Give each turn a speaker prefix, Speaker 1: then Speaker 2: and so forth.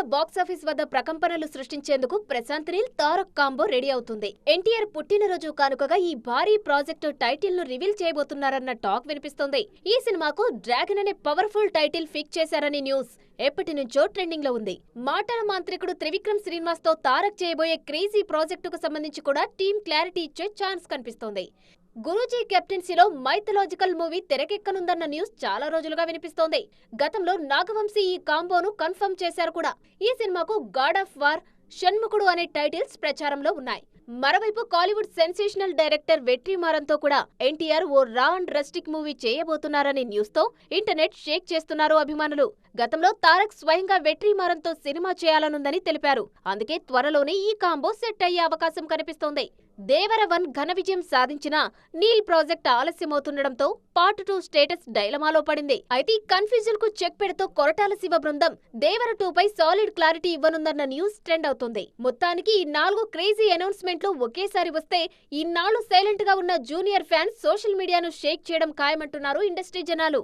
Speaker 1: India box office వద్ద ప్రకంపనలు సృష్టించేందుకు ప్రశాంత్ నీల్ తారక్ కాంబో రెడీ అవుతుంది. ఎన్టీఆర్ పుట్టినరోజు కానుకగా ఈ భారీ ప్రాజెక్టు టైటిల్ ను రివీల్ చేయబోతున్నారన్న టాక్ వినిపిస్తోంది. ఈ సినిమాకు డ్రాగన్ అనే పవర్ఫుల్ టైటిల్ ఫిక్స్ చేశారని న్యూస్ ఎప్పటి నుంచో ట్రెండింగ్ లో ఉంది. మాటల మాంత్రికుడు త్రివిక్రమ్ శ్రీనివాస్ తో తారక్ చేయబోయే క్రేజీ ప్రాజెక్టుకు సంబంధించి కూడా టీమ్ క్లారిటీ ఇచ్చే ఛాన్స్ కనిపిస్తోంది. గురూజీ కెప్టెన్సీలో మైథలాజికల్ మూవీ తెరకెక్కనుందన్న న్యూస్ చాలా రోజులుగా వినిపిస్తోంది. గతంలో నాగవంశీ ఈ కాంబోను కన్ఫర్మ్ చేశారు కూడా. ఈ సినిమాకు గాడ్ ఆఫ్ వార్, షణ్ముఖుడు అనే టైటిల్స్ ప్రచారంలో ఉన్నాయి. మరోవైపు కాలీవుడ్ సెన్సేషనల్ డైరెక్టర్ వెట్రిమారన్తో కూడా ఎన్టీఆర్ ఓ రా అండ్ రస్టిక్ మూవీ చేయబోతున్నారనే న్యూస్ తో ఇంటర్నెట్ షేక్ చేస్తున్నారు అభిమానులు. గతంలో తారక్ స్వయంగా వెట్రిమారన్తో సినిమా చేయాలనుందని తెలిపారు. అందుకే త్వరలోనే ఈ కాంబో సెట్ అయ్యే అవకాశం కనిపిస్తోంది. దేవర 1 ఘన విజయం సాధించినా నీల్ ప్రాజెక్ట్ ఆలస్యమవుతుండటంతో పార్ట్ 2 స్టేటస్ డైలమాలో పడింది. అయితే ఈ కన్ఫ్యూజన్ కు చెక్ పెడుతూ కొరటాల శివ బృందం దేవర 2 పై సాలిడ్ క్లారిటీ ఇవ్వనుందన్న న్యూస్ ట్రెండ్ అవుతుంది. మొత్తానికి ఈ 4 క్రేజీ అనౌన్స్మెంట్లు ఒకేసారి వస్తే ఇన్నాళ్లు సైలెంట్ గా ఉన్న జూనియర్ ఫ్యాన్స్ సోషల్ మీడియాను షేక్ చేయడం ఖాయమంటున్నారు ఇండస్ట్రీ జనాలు.